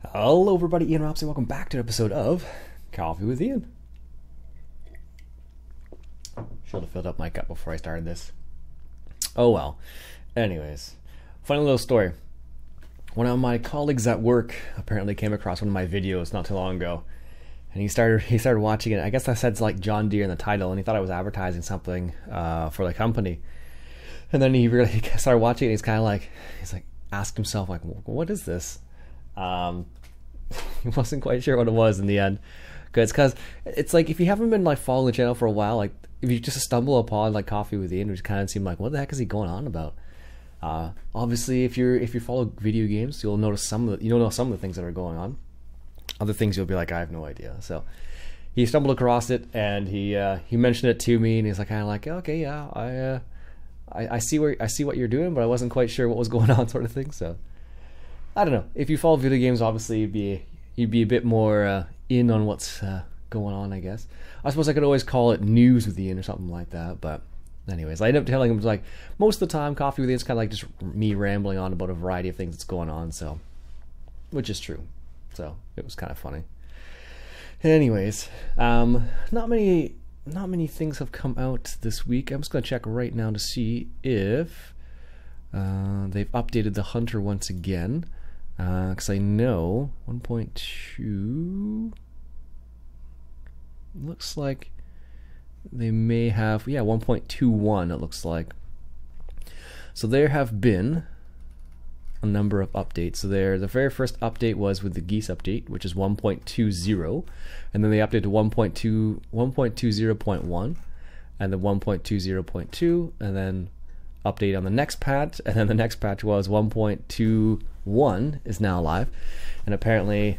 Hello everybody, Ian Robson. Welcome back to an episode of Coffee with Ian. Should have filled up my cup before I started this. Oh well. Anyways, funny little story. One of my colleagues at work apparently came across one of my videos not too long ago, and he started watching it. I guess that said like John Deere in the title, and he thought I was advertising something for the company. And then he started watching it. And he's like asked himself like, what is this? He wasn't quite sure what it was in the end, because it's like if you haven't been like following the channel for a while, like if you just stumble upon like Coffee with Ian, which kind of seemed like what the heck is he going on about? Obviously, if you follow video games, you'll know some of the things that are going on. Other things you'll be like, I have no idea. So he stumbled across it and he mentioned it to me, and he's like kind of like, okay, yeah, I see what you're doing, but I wasn't quite sure what was going on, sort of thing. So I don't know. If you follow video games, obviously you'd be a bit more in on what's going on, I guess. I suppose I could always call it news with Ian or something like that. But anyways, I ended up telling him like most of the time, Coffee with Ian is kind of like just me rambling on about a variety of things that's going on. So, which is true. So it was kind of funny. Anyways, not many things have come out this week. I'm just gonna check right now to see if they've updated the Hunter once again. Because I know 1.2 looks like they may have, 1.21 it looks like. So there have been a number of updates. So the very first update was with the Geese update, which is 1.20, and then they updated to 1.20.1, and then 1.20.2, and then update on the next patch, and then the next patch was 1.21 is now live, and apparently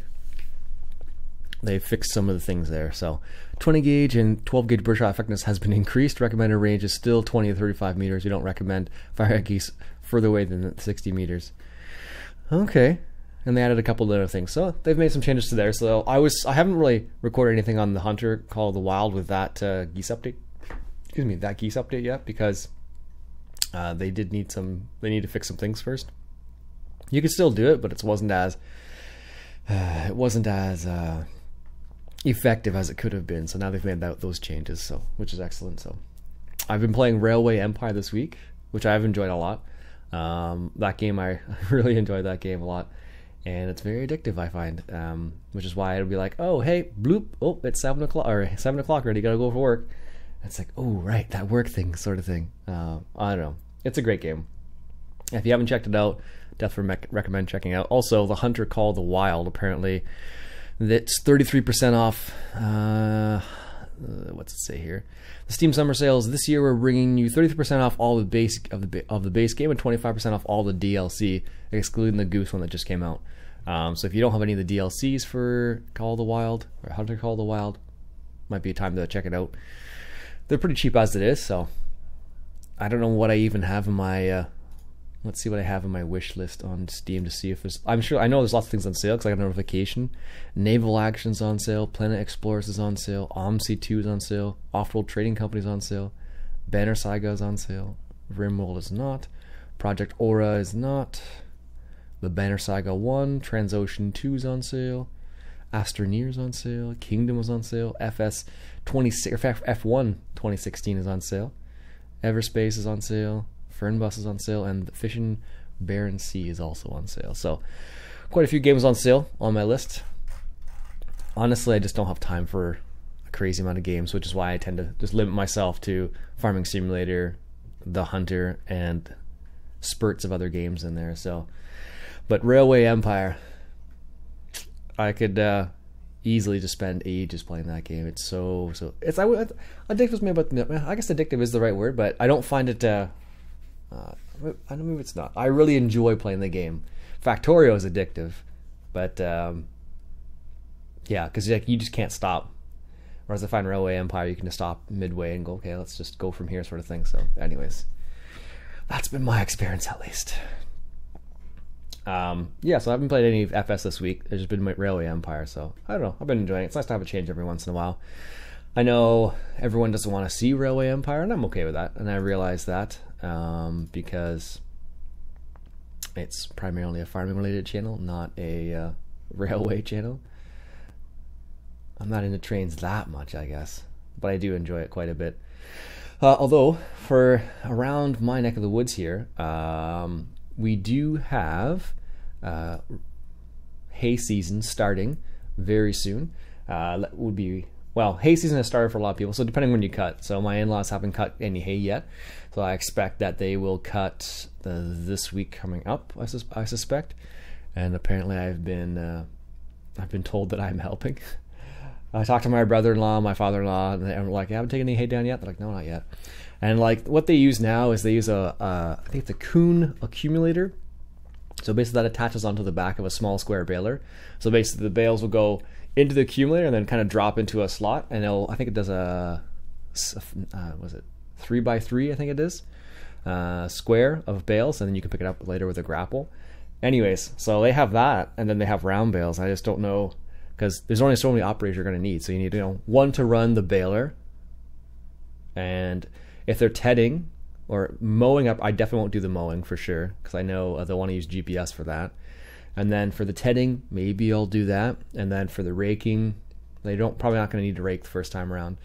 they fixed some of the things there. So 20 gauge and 12 gauge birdshot effectiveness has been increased. Recommended range is still 20 to 35 meters. You don't recommend fire at geese further away than 60 meters. Okay, and they added a couple of other things, so they've made some changes to there. So I haven't really recorded anything on the Hunter called the Wild with that geese update. Excuse me, that geese update yet, because they need to fix some things first. You could still do it, but it wasn't as effective as it could have been. So now they've made those changes, so which is excellent. So I've been playing Railway Empire this week, which I've enjoyed a lot. That game, I really enjoyed that game a lot, and it's very addictive, I find. Which is why it'll be like, oh hey, bloop, oh it's 7 o'clock already, gotta go for work. It's like, oh right, that work thing, sort of thing. I don't know. It's a great game. If you haven't checked it out, definitely recommend checking out. Also, the Hunter called the Wild, apparently, that's 33% off. What's it say here? The Steam Summer Sales this year, we're bringing you 33% off all the base of the base game and 25% off all the DLC, excluding the Goose one that just came out. So if you don't have any of the DLCs for Call of the Wild or Hunter Call of the Wild, might be a time to check it out. They're pretty cheap as it is, so I don't know what I even have in my let's see what I have in my wish list on Steam to see if there's, I know there's lots of things on sale because I got a notification. Naval Action's on sale, Planet Explorers is on sale, OMC 2 is on sale, Off-Road Trading Company's on sale, Banner Saga is on sale, Rimworld is not, Project Aura is not, the Banner Saga 1, Transocean 2 is on sale, Astroneer is on sale, Kingdom is on sale, F1 2016 is on sale, Everspace is on sale, Fernbus is on sale, and Fishing Barren Sea is also on sale. So quite a few games on sale on my list. Honestly, I just don't have time for a crazy amount of games, which is why I tend to just limit myself to Farming Simulator, The Hunter, and spurts of other games in there. So, but Railway Empire, I could easily just spend ages playing that game. It's so it's addictive. I guess addictive is the right word, but I don't find it. I don't know if it's not. I really enjoy playing the game. Factorio is addictive, but yeah, because you just can't stop. Whereas I find Railway Empire, you can just stop midway and go, okay, let's just go from here, sort of thing. So, anyways, that's been my experience at least. So I haven't played any FS this week. There's just been Railway Empire, so I don't know. I've been enjoying it. It's nice to have a change every once in a while. I know everyone doesn't want to see Railway Empire, and I'm okay with that, and I realize that because it's primarily a farming related channel, not a railway channel. I'm not into trains that much, I guess, but I do enjoy it quite a bit. Although, for around my neck of the woods here, we do have hay season starting very soon. That would be, well, hay season has started for a lot of people, so depending when you cut. So my in-laws haven't cut any hay yet, so I expect that they will cut this week coming up, I suspect. And apparently I've been told that I'm helping. I talked to my brother-in-law, my father-in-law, and they're like, "You haven't taken any hay down yet?" They're like, "No, not yet." And like what they use now is they use I think it's a Kuhn accumulator. So basically that attaches onto the back of a small square baler. So basically the bales will go into the accumulator and then kind of drop into a slot, and I think it does was it 3x3, I think it is, square of bales, and then you can pick it up later with a grapple. Anyways, so they have that, and then they have round bales. I just don't know, because there's only so many operators you're going to need. So you need, one to run the baler, and if they're tedding or mowing up, I definitely won't do the mowing for sure, because I know they'll want to use GPS for that. And then for the tedding, maybe I'll do that. And then for the raking, they probably not going to need to rake the first time around.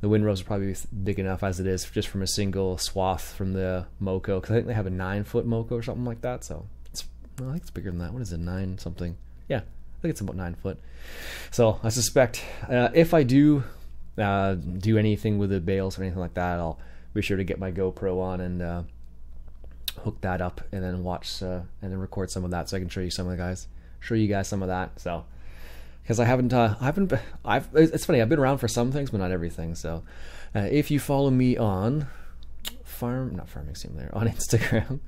The windrows will probably be big enough as it is, just from a single swath from the Moco, because I think they have a 9-foot Moco or something like that. So I think it's bigger than that. What is it, 9 something? Yeah, I think it's about 9 foot. So I suspect if I do do anything with the bales or anything like that, I'll be sure to get my GoPro on and hook that up, and then watch and then record some of that, so I can show you guys some of that. So because it's funny, I've been around for some things, but not everything. So if you follow me on on Instagram,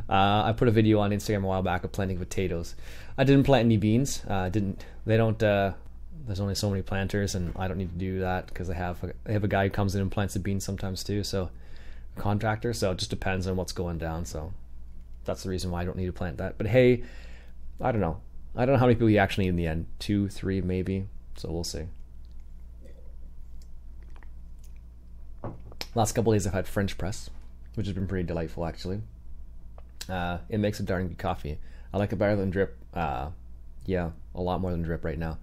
I put a video on Instagram a while back of planting potatoes. I didn't plant any beans. There's only so many planters, and I don't need to do that because they have a guy who comes in and plants the beans sometimes too, so a contractor. So it just depends on what's going down. So that's the reason why I don't need to plant that. But hey, I don't know how many people you actually need in the end. 2, 3 maybe, so we'll see. Last couple of days I've had French press, which has been pretty delightful actually. It makes a darn good coffee. I like it better than drip. Yeah, a lot more than drip right now.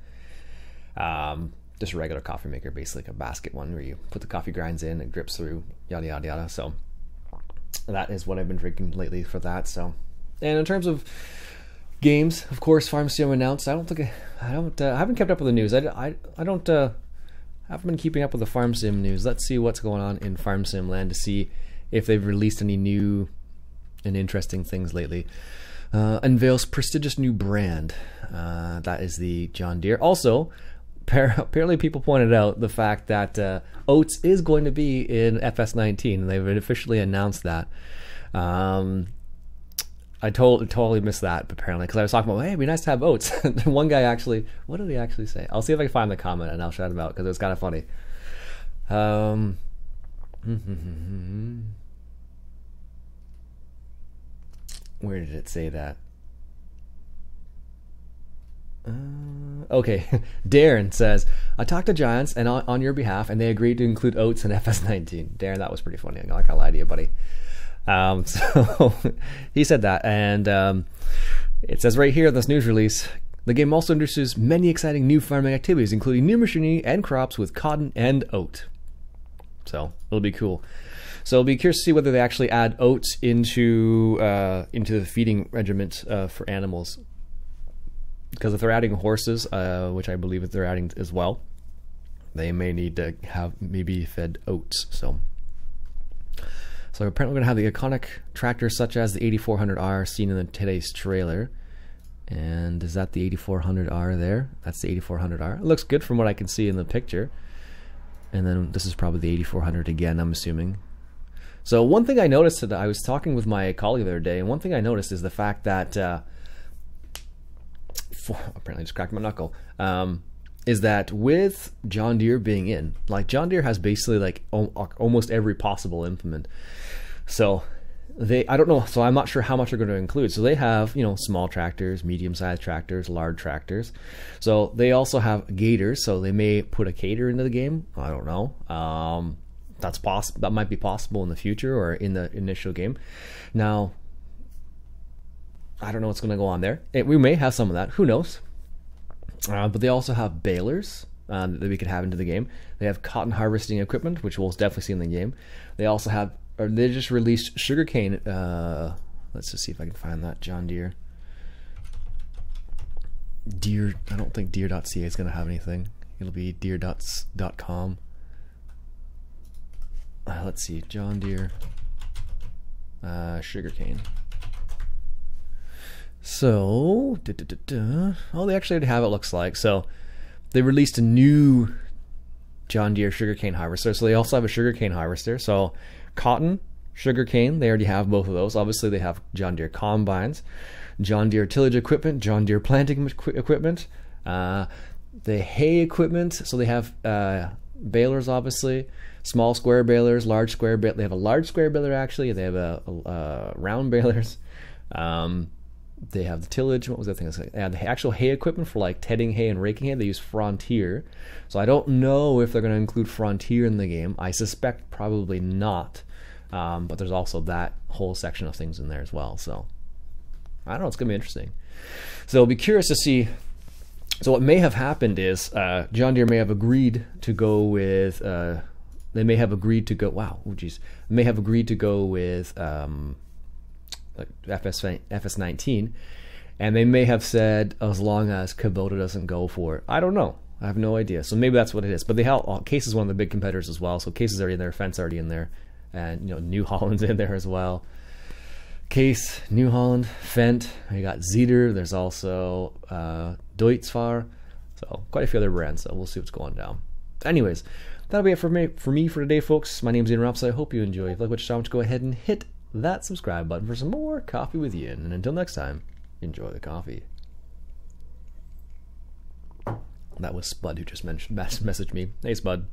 Just a regular coffee maker, basically like a basket one where you put the coffee grinds in and drips through, yada yada yada. So that is what I've been drinking lately for that. So, and in terms of games, of course, Farm Sim announced. I haven't kept up with the news. I haven't been keeping up with the Farm Sim news. Let's see what's going on in Farm Sim land to see if they've released any new and interesting things lately. Unveils prestigious new brand. That is the John Deere. Also, apparently people pointed out the fact that oats is going to be in FS19, and they've officially announced that. I totally missed that, apparently, because I was talking about, hey, it'd be nice to have oats. One guy actually, what did he actually say? I'll see if I can find the comment and I'll shout him out, because it was kind of funny. Where did it say that? Okay, Darren says, I talked to Giants and on your behalf, and they agreed to include oats in FS19. Darren, that was pretty funny. I'm not gonna lie to you, buddy. So he said that, and it says right here in this news release, the game also introduces many exciting new farming activities, including new machinery and crops with cotton and oat. So it'll be cool. So I'll be curious to see whether they actually add oats into the feeding regiment for animals. Because if they're adding horses, which I believe that they're adding as well, they may need to have maybe fed oats. So apparently we're going to have the iconic tractors such as the 8400R seen in today's trailer. And is that the 8400R there? That's the 8400R. It looks good from what I can see in the picture. And then this is probably the 8400 again, I'm assuming. So one thing I noticed, that I was talking with my colleague the other day, and one thing I noticed is the fact that apparently just cracked my knuckle, is that with John Deere being in, like John Deere has basically like almost every possible implement. So I don't know, so I'm not sure how much they're going to include. So they have, small tractors, medium-sized tractors, large tractors. So they also have gators, so they may put a gator into the game. I don't know. That's possible. That might be possible in the future or in the initial game. Now, I don't know what's going to go on there. We may have some of that. Who knows? But they also have balers that we could have into the game. They have cotton harvesting equipment, which we'll definitely see in the game. They also have, or they just released sugarcane. Let's just see if I can find that. John Deere. Deere. I don't think Deere.ca is going to have anything. It'll be Deere.com. Let's see. John Deere. Sugarcane. So, oh, they actually already have it, looks like. So, they released a new John Deere sugarcane harvester. So, they also have a sugarcane harvester. So, cotton, sugarcane, they already have both of those. Obviously, they have John Deere combines, John Deere tillage equipment, John Deere planting equipment, the hay equipment. So, they have balers, obviously, small square balers, large square balers. They have a large square baler, actually. They have a round balers. They have the tillage. What was that thing? And the actual hay equipment for like tedding hay and raking hay. They use Frontier. So I don't know if they're going to include Frontier in the game. I suspect probably not. But there's also that whole section of things in there as well. So I don't know. It's going to be interesting. So I'll be curious to see. So what may have happened is John Deere may have agreed to go with. They may have agreed to go. Wow. Oh geez. May have agreed to go with. Like FS19, and they may have said as long as Kubota doesn't go for it. I don't know. I have no idea. So maybe that's what it is. But they have Case is one of the big competitors as well. So Case is already in there, Fence already in there, and New Holland's in there as well. Case, New Holland, Fendt. You got Zeter. There's also Deutzfahr. So quite a few other brands. So we'll see what's going down. Anyways, that'll be it for me for today, folks. My name's Iain Rops. I hope you enjoy. If you like what you're go ahead and hit that subscribe button for some more Coffee with Iain. And until next time, enjoy the coffee. That was Spud who just messaged me. Hey, Spud.